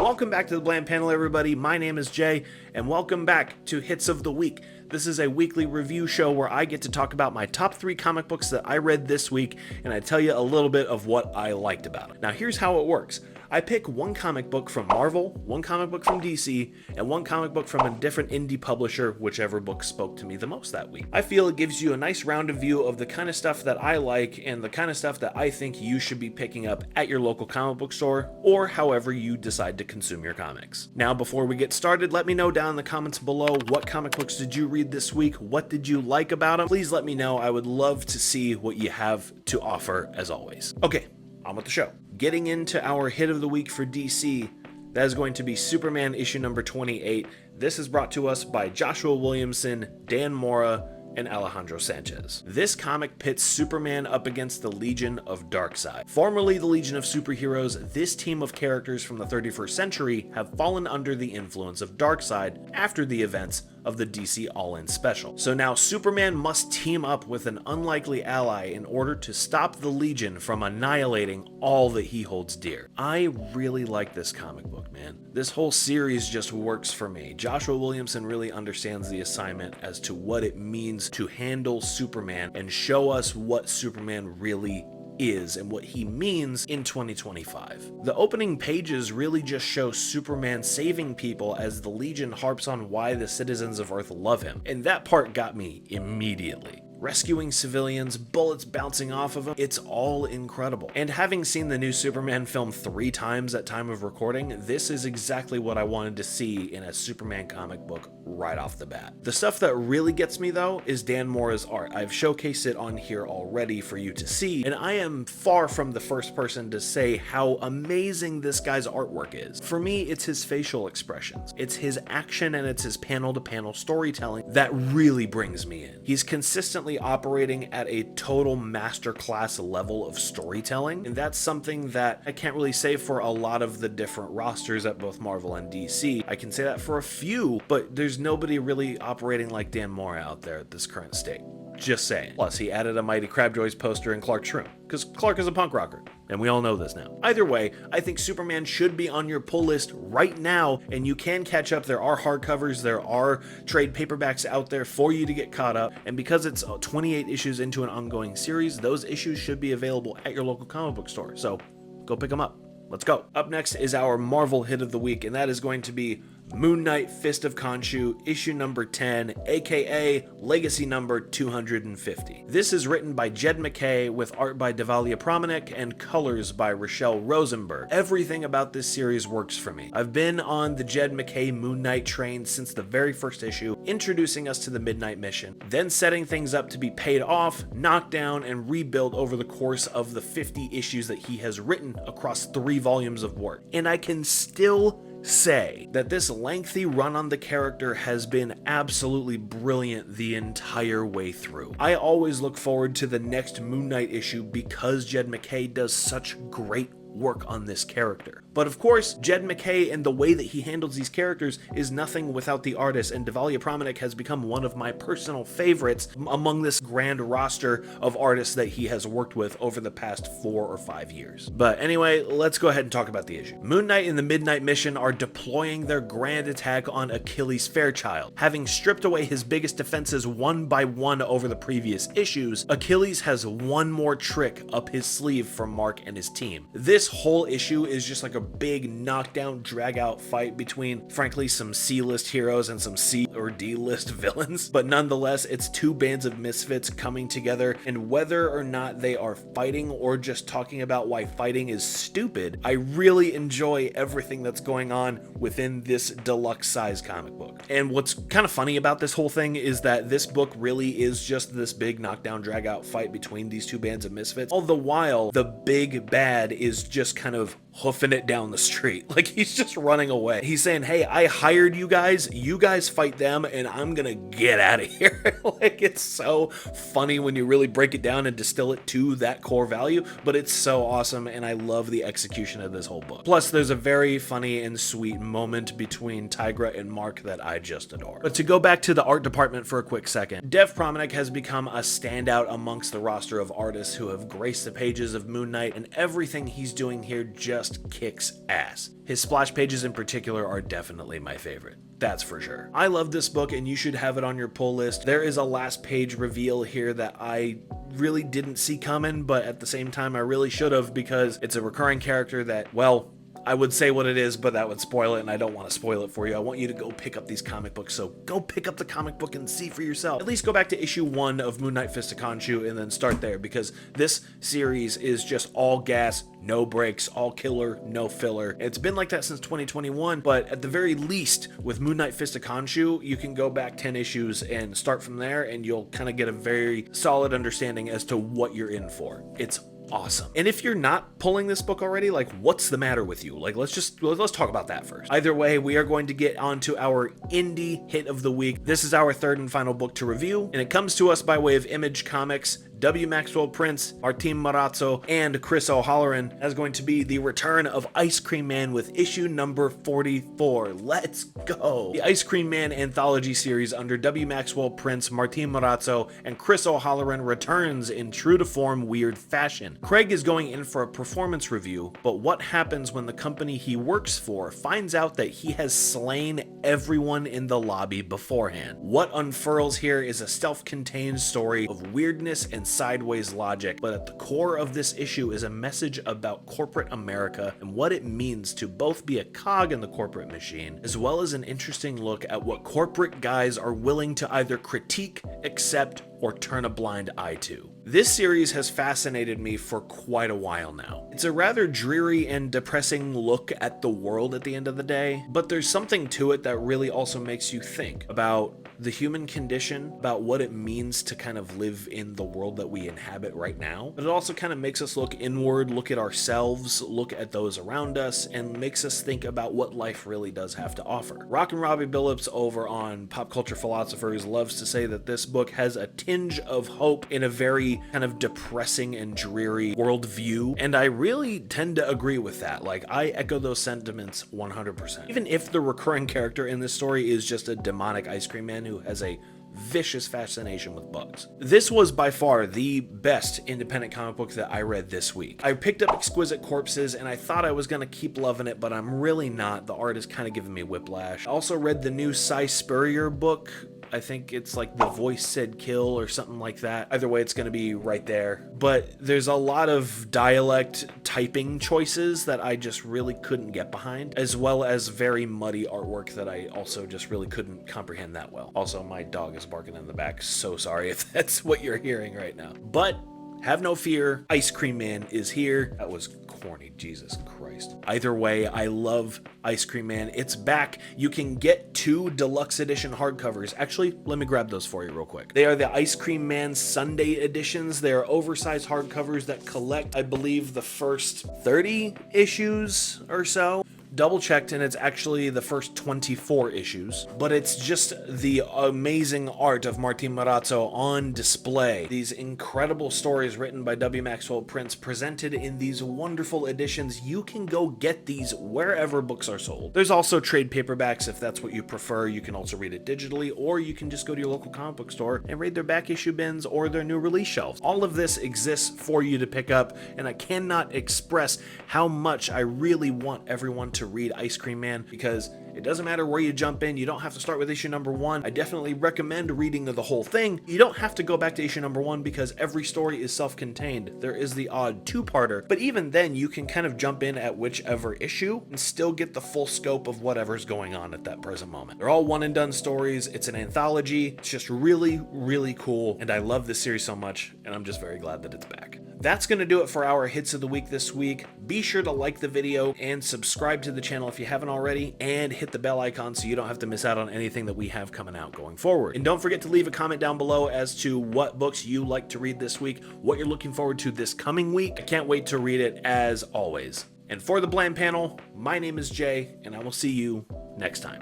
Welcome back to the Bland Panel, everybody. My name is Jay, and welcome back to Hits of the Week. This is a weekly review show where I get to talk about my top 3 comic books that I read this week, and I tell you a little bit of what I liked about it. Now, here's how it works. I pick one comic book from Marvel, one comic book from DC, and one comic book from a different indie publisher, whichever book spoke to me the most that week. I feel it gives you a nice rounded view of the kind of stuff that I like and the kind of stuff that I think you should be picking up at your local comic book store, or however you decide to consume your comics. Now, before we get started, let me know down in the comments below, what comic books did you read this week? What did you like about them? Please let me know. I would love to see what you have to offer, as always. Okay, on with the show. Getting into our hit of the week for DC, that is going to be Superman issue number 28. This is brought to us by Joshua Williamson, Dan Mora, and Alejandro Sanchez. This comic pits Superman up against the Legion of DARKSEID. Formerly the Legion of Superheroes, this team of characters from the 31st century have fallen under the influence of DARKSEID after the events of the DC All-In Special. So now Superman must team up with an unlikely ally in order to stop the Legion from annihilating all that he holds dear. I really like this comic book, man. This whole series just works for me. Joshua Williamson really understands the assignment as to what it means to handle Superman and show us what Superman really is and what he means in 2025. The opening pages really just show Superman saving people as the Legion harps on why the citizens of Earth love him, and that part got me immediately. Rescuing civilians, bullets bouncing off of him, it's all incredible. And having seen the new Superman film 3 times at time of recording, this is exactly what I wanted to see in a Superman comic book right off the bat. The stuff that really gets me though is Dan Mora's art. I've showcased it on here already for you to see, and I am far from the first person to say how amazing this guy's artwork is. For me, it's his facial expressions, it's his action, and it's his panel-to-panel storytelling that really brings me in. He's consistently operating at a total masterclass level of storytelling, and that's something that I can't really say for a lot of the different rosters at both Marvel and DC. I can say that for a few, but there's nobody really operating like Dan Mora out there at this current state. Just saying. Plus, he added a Mighty Crabjoys poster in Clark's room, because Clark is a punk rocker, and we all know this now. Either way, I think Superman should be on your pull list right now, and you can catch up. There are hardcovers, there are trade paperbacks out there for you to get caught up, and because it's 28 issues into an ongoing series, those issues should be available at your local comic book store, so go pick them up. Let's go. Up next is our Marvel hit of the week, and that is going to be Moon Knight Fist of Khonshu, issue number 10, aka legacy number 250. This is written by Jed MacKay with art by Devalia Promanek and colors by Rochelle Rosenberg. Everything about this series works for me. I've been on the Jed MacKay Moon Knight train since the very first issue, introducing us to the Midnight Mission, then setting things up to be paid off, knocked down, and rebuilt over the course of the 50 issues that he has written across 3 volumes of work. And I can still say that this lengthy run on the character has been absolutely brilliant the entire way through. I always look forward to the next Moon Knight issue because Jed MacKay does such great work on this character. But of course, Jed MacKay and the way that he handles these characters is nothing without the artist, and Devalia Promanek has become one of my personal favorites among this grand roster of artists that he has worked with over the past 4 or 5 years. But anyway, let's go ahead and talk about the issue. Moon Knight and the Midnight Mission are deploying their grand attack on Achilles Fairchild. Having stripped away his biggest defenses one by one over the previous issues, Achilles has one more trick up his sleeve for Mark and his team. This whole issue is just like a big knockdown, drag out fight between, frankly, some C-list heroes and some C or D-list villains. But nonetheless, it's 2 bands of misfits coming together, and whether or not they are fighting or just talking about why fighting is stupid, I really enjoy everything that's going on within this deluxe size comic book. And what's kind of funny about this whole thing is that this book really is just this big knockdown, drag out fight between these 2 bands of misfits, all the while the big bad is just kind of hoofing it down the street. Like, he's just running away. He's saying, hey, I hired you guys fight them, and I'm gonna get out of here. Like, it's so funny when you really break it down and distill it to that core value, but it's so awesome, and I love the execution of this whole book. Plus, there's a very funny and sweet moment between Tigra and Mark that I just adore. But to go back to the art department for a quick second, Dev Promanek has become a standout amongst the roster of artists who have graced the pages of Moon Knight, and everything he's doing here just just kicks ass. His splash pages in particular are definitely my favorite. That's for sure. I love this book and you should have it on your pull list. There is a last page reveal here that I really didn't see coming, but at the same time I really should have, because it's a recurring character that, well, I would say what it is, but that would spoil it, and I don't want to spoil it for you. I want you to go pick up these comic books, so go pick up the comic book and see for yourself. At least go back to issue 1 of Moon Knight Fist of Khonshu and then start there, because this series is just all gas, no breaks, all killer, no filler. It's been like that since 2021, but at the very least, with Moon Knight Fist of Khonshu, you can go back 10 issues and start from there, and you'll kind of get a very solid understanding as to what you're in for. It's awesome. And if you're not pulling this book already, like, what's the matter with you? Like, let's talk about that first. Either way, we are going to get on to our indie hit of the week. This is our third and final book to review, and it comes to us by way of Image Comics. W. Maxwell Prince, Martin Marazzo, and Chris O'Halloran as going to be the return of Ice Cream Man with issue number 44. Let's go! The Ice Cream Man anthology series under W. Maxwell Prince, Martin Marazzo, and Chris O'Halloran returns in true to form weird fashion. Craig is going in for a performance review, but what happens when the company he works for finds out that he has slain everyone in the lobby beforehand? What unfurls here is a self-contained story of weirdness and sideways logic, but at the core of this issue is a message about corporate America and what it means to both be a cog in the corporate machine, as well as an interesting look at what corporate guys are willing to either critique, accept, or turn a blind eye to. This series has fascinated me for quite a while now. It's a rather dreary and depressing look at the world at the end of the day, but there's something to it that really also makes you think about the human condition, about what it means to kind of live in the world that we inhabit right now. But it also kind of makes us look inward, look at ourselves, look at those around us, and makes us think about what life really does have to offer. Rockin' Robbie Billups over on Pop Culture Philosophers loves to say that this book has a tinge of hope in a very kind of depressing and dreary worldview, and I really tend to agree with that. Like, I echo those sentiments 100%. Even if the recurring character in this story is just a demonic ice cream man who has a vicious fascination with bugs. This was by far the best independent comic book that I read this week. I picked up Exquisite Corpses and I thought I was gonna keep loving it, but I'm really not. The art is kind of giving me whiplash. I also read the new Cy Spurrier book. I think it's like The Voice Said Kill or something like that. Either way, it's going to be right there. But there's a lot of dialect typing choices that I just really couldn't get behind, as well as very muddy artwork that I also just really couldn't comprehend that well. Also, my dog is barking in the back. So sorry if that's what you're hearing right now. But have no fear, Ice Cream Man is here. That was corny, Jesus Christ. Either way, I love Ice Cream Man. It's back. You can get 2 deluxe edition hardcovers. Actually, let me grab those for you real quick. They are the Ice Cream Man Sunday editions. They are oversized hardcovers that collect, I believe, the first 30 issues or so. Double checked, and it's actually the first 24 issues, but it's just the amazing art of Martin Marazzo on display. These incredible stories written by W. Maxwell Prince presented in these wonderful editions. You can go get these wherever books are sold. There's also trade paperbacks if that's what you prefer. You can also read it digitally, or you can just go to your local comic book store and raid their back issue bins or their new release shelves. All of this exists for you to pick up, and I cannot express how much I really want everyone to read Ice Cream Man, because it doesn't matter where you jump in. You don't have to start with issue number 1. I definitely recommend reading the whole thing. You don't have to go back to issue number 1 because every story is self-contained. There is the odd 2-parter, but even then you can kind of jump in at whichever issue and still get the full scope of whatever's going on at that present moment. They're all one and done stories. It's an anthology. It's just really, really cool, and I love this series so much, and I'm just very glad that it's back. That's going to do it for our hits of the week this week. Be sure to like the video and subscribe to the channel if you haven't already, and hit the bell icon so you don't have to miss out on anything that we have coming out going forward. And don't forget to leave a comment down below as to what books you like to read this week, what you're looking forward to this coming week. I can't wait to read it as always. And for the Bland Panel, my name is Jay, and I will see you next time.